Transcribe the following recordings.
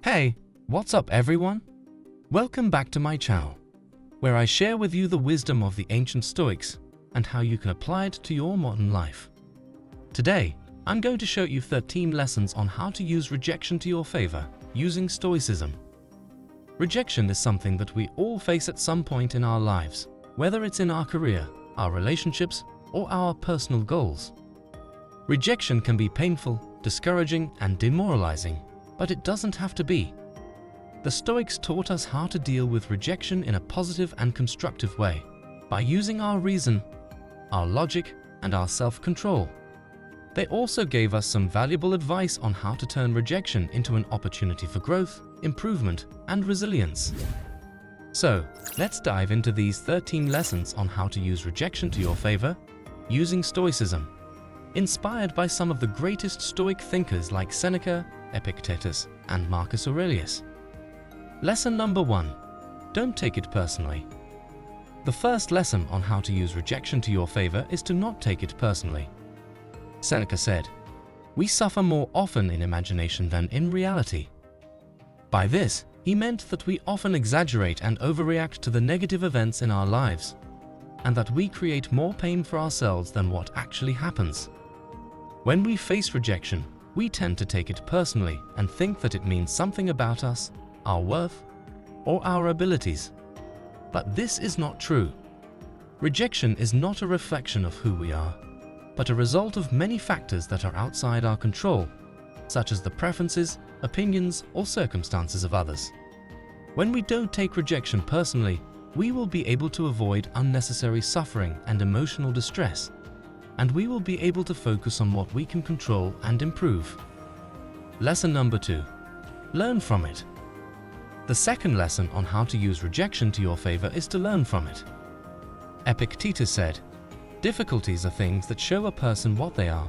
Hey, what's up everyone? Welcome back to my channel, where I share with you the wisdom of the ancient Stoics and how you can apply it to your modern life. Today, I'm going to show you 13 lessons on how to use rejection to your favor using Stoicism. Rejection is something that we all face at some point in our lives, whether it's in our career, our relationships, or our personal goals. Rejection can be painful, discouraging, and demoralizing, but it doesn't have to be. The Stoics taught us how to deal with rejection in a positive and constructive way by using our reason, our logic, and our self-control. They also gave us some valuable advice on how to turn rejection into an opportunity for growth, improvement, and resilience. So, let's dive into these 13 lessons on how to use rejection to your favor using Stoicism, inspired by some of the greatest Stoic thinkers like Seneca, Epictetus, and Marcus Aurelius. Lesson number 1. Don't take it personally. The first lesson on how to use rejection to your favor is to not take it personally. Seneca said, "We suffer more often in imagination than in reality." By this, he meant that we often exaggerate and overreact to the negative events in our lives, and that we create more pain for ourselves than what actually happens. When we face rejection, we tend to take it personally and think that it means something about us, our worth, or our abilities. But this is not true. Rejection is not a reflection of who we are, but a result of many factors that are outside our control, such as the preferences, opinions, or circumstances of others. When we don't take rejection personally, we will be able to avoid unnecessary suffering and emotional distress, and we will be able to focus on what we can control and improve. Lesson number 2. Learn from it. The second lesson on how to use rejection to your favor is to learn from it. Epictetus said, "Difficulties are things that show a person what they are."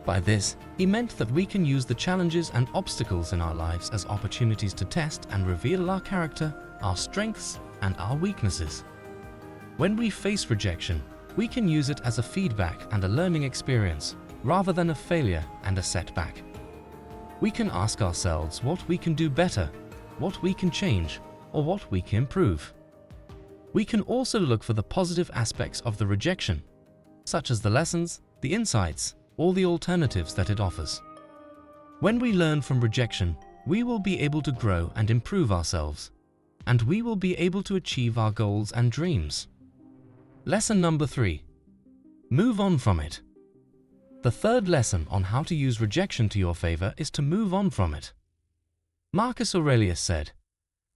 By this, he meant that we can use the challenges and obstacles in our lives as opportunities to test and reveal our character, our strengths, and our weaknesses. When we face rejection, we can use it as a feedback and a learning experience, rather than a failure and a setback. We can ask ourselves what we can do better, what we can change, or what we can improve. We can also look for the positive aspects of the rejection, such as the lessons, the insights, or the alternatives that it offers. When we learn from rejection, we will be able to grow and improve ourselves, and we will be able to achieve our goals and dreams. Lesson number 3. Move on from it. The third lesson on how to use rejection to your favor is to move on from it. Marcus Aurelius said,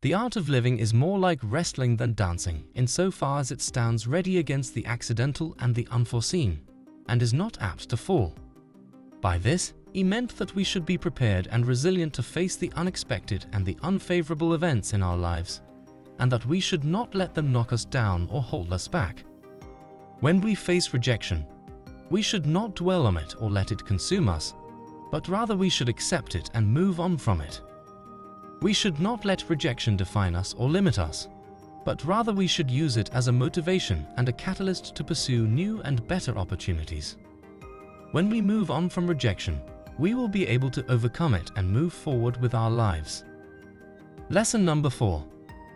"The art of living is more like wrestling than dancing, insofar as it stands ready against the accidental and the unforeseen, and is not apt to fall." By this, he meant that we should be prepared and resilient to face the unexpected and the unfavorable events in our lives, and that we should not let them knock us down or hold us back. When we face rejection, we should not dwell on it or let it consume us, but rather we should accept it and move on from it. We should not let rejection define us or limit us, but rather we should use it as a motivation and a catalyst to pursue new and better opportunities. When we move on from rejection, we will be able to overcome it and move forward with our lives. Lesson number 4.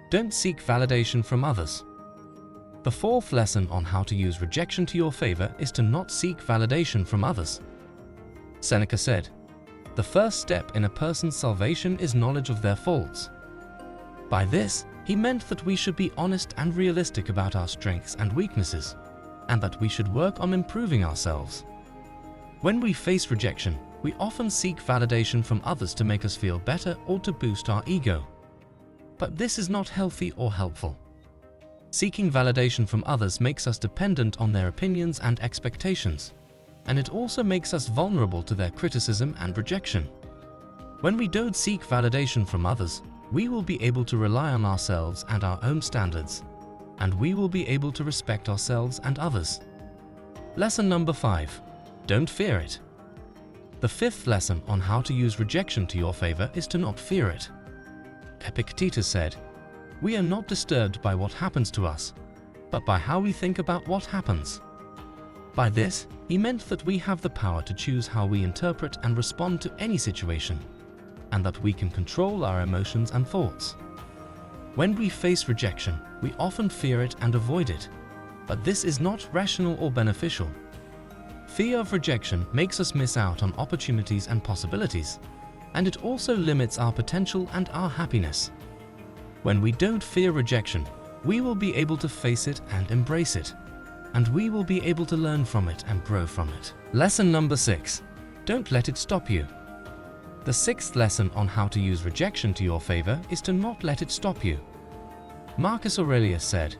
Don't seek validation from others. The fourth lesson on how to use rejection to your favor is to not seek validation from others. Seneca said, "The first step in a person's salvation is knowledge of their faults." By this, he meant that we should be honest and realistic about our strengths and weaknesses, and that we should work on improving ourselves. When we face rejection, we often seek validation from others to make us feel better or to boost our ego. But this is not healthy or helpful. Seeking validation from others makes us dependent on their opinions and expectations, and it also makes us vulnerable to their criticism and rejection. When we don't seek validation from others, we will be able to rely on ourselves and our own standards, and we will be able to respect ourselves and others. Lesson number 5. Don't fear it. The fifth lesson on how to use rejection to your favor is to not fear it. Epictetus said, "We are not disturbed by what happens to us, but by how we think about what happens." By this, he meant that we have the power to choose how we interpret and respond to any situation. and that we can control our emotions and thoughts. When we face rejection, we often fear it and avoid it, but this is not rational or beneficial. Fear of rejection makes us miss out on opportunities and possibilities, and it also limits our potential and our happiness. When we don't fear rejection, we will be able to face it and embrace it, and we will be able to learn from it and grow from it. Lesson number 6. Don't let it stop you. The 6th lesson on how to use rejection to your favor is to not let it stop you. Marcus Aurelius said,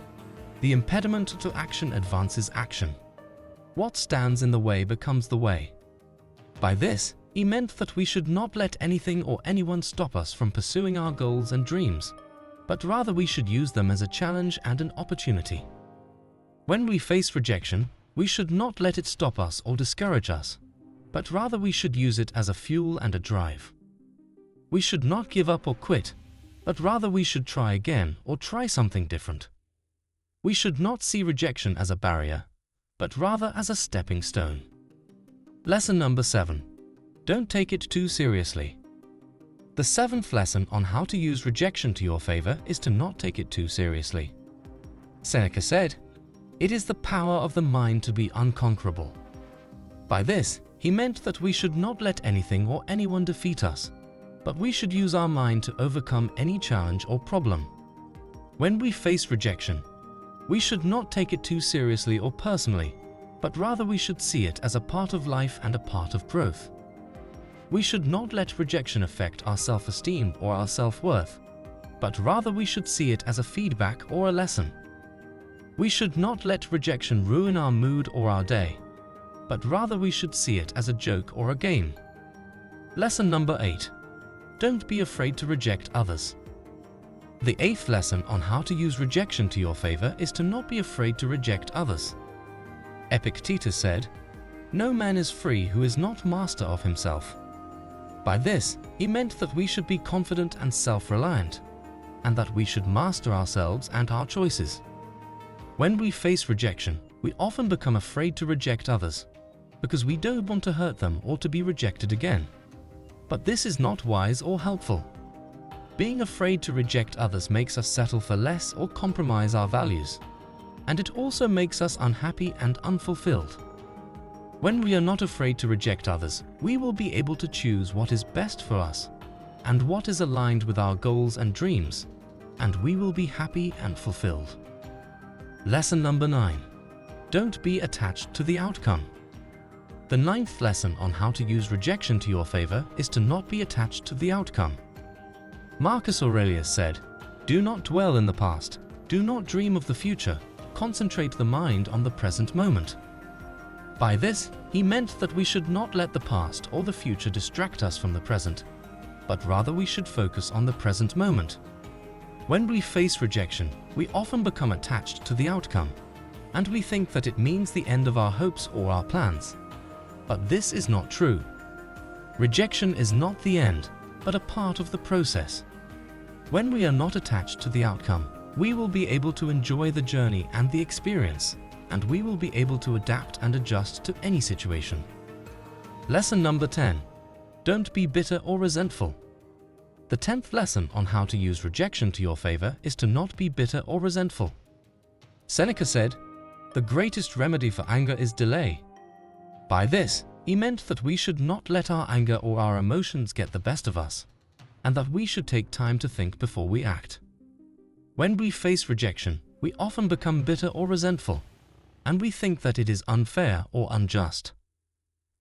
"The impediment to action advances action. What stands in the way becomes the way." By this, he meant that we should not let anything or anyone stop us from pursuing our goals and dreams, but rather we should use them as a challenge and an opportunity. When we face rejection, we should not let it stop us or discourage us, but rather we should use it as a fuel and a drive. We should not give up or quit, but rather we should try again or try something different. We should not see rejection as a barrier, but rather as a stepping stone. Lesson number 7. Don't take it too seriously. The 7th lesson on how to use rejection to your favor is to not take it too seriously. Seneca said, "It is the power of the mind to be unconquerable." By this, he meant that we should not let anything or anyone defeat us, but we should use our mind to overcome any challenge or problem. When we face rejection, we should not take it too seriously or personally, but rather we should see it as a part of life and a part of growth. We should not let rejection affect our self-esteem or our self-worth, but rather we should see it as a feedback or a lesson. We should not let rejection ruin our mood or our day, but rather we should see it as a joke or a game. Lesson number 8. Don't be afraid to reject others. The 8th lesson on how to use rejection to your favor is to not be afraid to reject others. Epictetus said, "No man is free who is not master of himself." By this, he meant that we should be confident and self-reliant, and that we should master ourselves and our choices. When we face rejection, we often become afraid to reject others, because we don't want to hurt them or to be rejected again. But this is not wise or helpful. Being afraid to reject others makes us settle for less or compromise our values, and it also makes us unhappy and unfulfilled. When we are not afraid to reject others, we will be able to choose what is best for us and what is aligned with our goals and dreams, and we will be happy and fulfilled. Lesson number 9. Don't be attached to the outcome. The 9th lesson on how to use rejection to your favor is to not be attached to the outcome. Marcus Aurelius said, "Do not dwell in the past, do not dream of the future, concentrate the mind on the present moment." By this, he meant that we should not let the past or the future distract us from the present, but rather we should focus on the present moment. When we face rejection, we often become attached to the outcome, and we think that it means the end of our hopes or our plans. But this is not true. Rejection is not the end, but a part of the process. When we are not attached to the outcome, we will be able to enjoy the journey and the experience, and we will be able to adapt and adjust to any situation. Lesson number 10. Don't be bitter or resentful. The 10th lesson on how to use rejection to your favor is to not be bitter or resentful. Seneca said, "The greatest remedy for anger is delay." By this, he meant that we should not let our anger or our emotions get the best of us, and that we should take time to think before we act. When we face rejection, we often become bitter or resentful, and we think that it is unfair or unjust.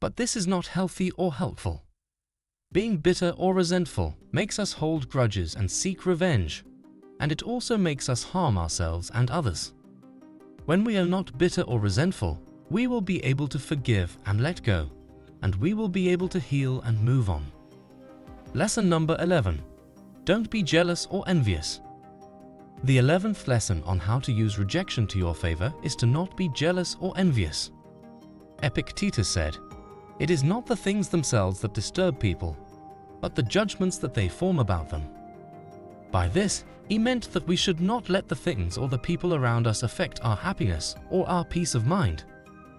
But this is not healthy or helpful. Being bitter or resentful makes us hold grudges and seek revenge, and it also makes us harm ourselves and others. When we are not bitter or resentful, we will be able to forgive and let go, and we will be able to heal and move on. Lesson number 11. Don't be jealous or envious. The 11th lesson on how to use rejection to your favor is to not be jealous or envious. Epictetus said, "It is not the things themselves that disturb people, but the judgments that they form about them." By this, he meant that we should not let the things or the people around us affect our happiness or our peace of mind,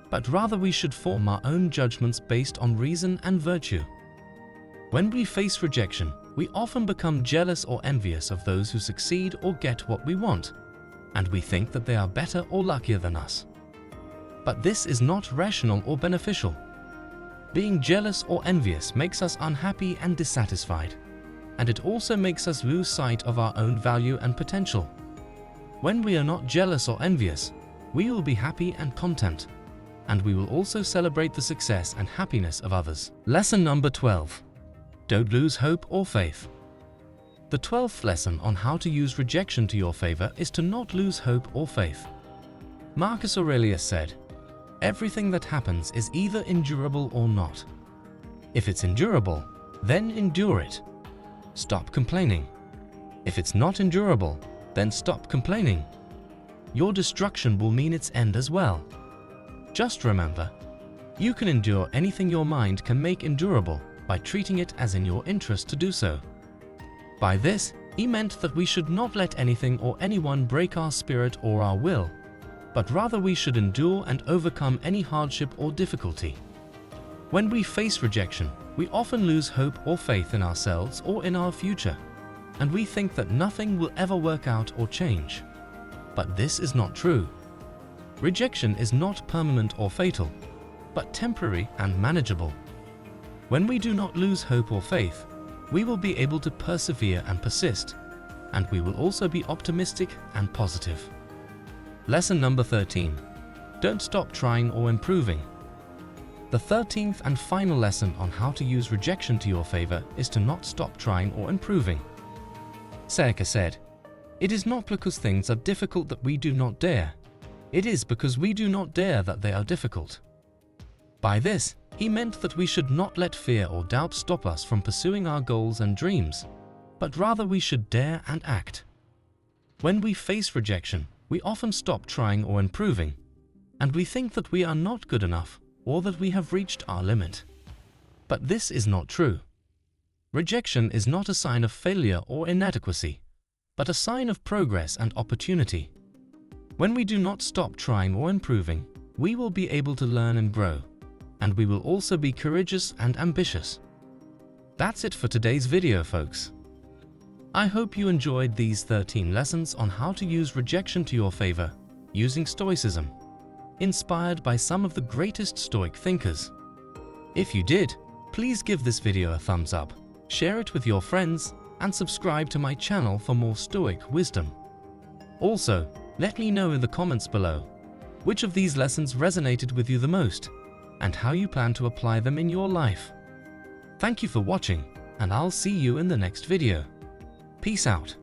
but rather we should form our own judgments based on reason and virtue. When we face rejection, we often become jealous or envious of those who succeed or get what we want, and we think that they are better or luckier than us. But this is not rational or beneficial. Being jealous or envious makes us unhappy and dissatisfied, and it also makes us lose sight of our own value and potential. When we are not jealous or envious, we will be happy and content, and we will also celebrate the success and happiness of others. Lesson number 12. Don't lose hope or faith. The 12th lesson on how to use rejection to your favor is to not lose hope or faith. Marcus Aurelius said, "Everything that happens is either endurable or not. If it's endurable, then endure it. Stop complaining. If it's not endurable, then stop complaining. Your destruction will mean its end as well." Just remember, you can endure anything your mind can make endurable by treating it as in your interest to do so. By this, he meant that we should not let anything or anyone break our spirit or our will, but rather we should endure and overcome any hardship or difficulty. When we face rejection, we often lose hope or faith in ourselves or in our future, and we think that nothing will ever work out or change. But this is not true. Rejection is not permanent or fatal, but temporary and manageable. When we do not lose hope or faith, we will be able to persevere and persist, and we will also be optimistic and positive. Lesson number 13. Don't stop trying or improving. The 13th and final lesson on how to use rejection to your favor is to not stop trying or improving. Seneca said, "It is not because things are difficult that we do not dare. It is because we do not dare that they are difficult." By this, he meant that we should not let fear or doubt stop us from pursuing our goals and dreams, but rather we should dare and act. When we face rejection, we often stop trying or improving, and we think that we are not good enough or that we have reached our limit. But this is not true. Rejection is not a sign of failure or inadequacy, but a sign of progress and opportunity. When we do not stop trying or improving, we will be able to learn and grow, and we will also be courageous and ambitious. That's it for today's video, folks. I hope you enjoyed these 13 lessons on how to use rejection to your favor using Stoicism, inspired by some of the greatest Stoic thinkers. If you did, please give this video a thumbs up, share it with your friends, and subscribe to my channel for more Stoic wisdom. Also, let me know in the comments below which of these lessons resonated with you the most and how you plan to apply them in your life. Thank you for watching, and I'll see you in the next video. Peace out.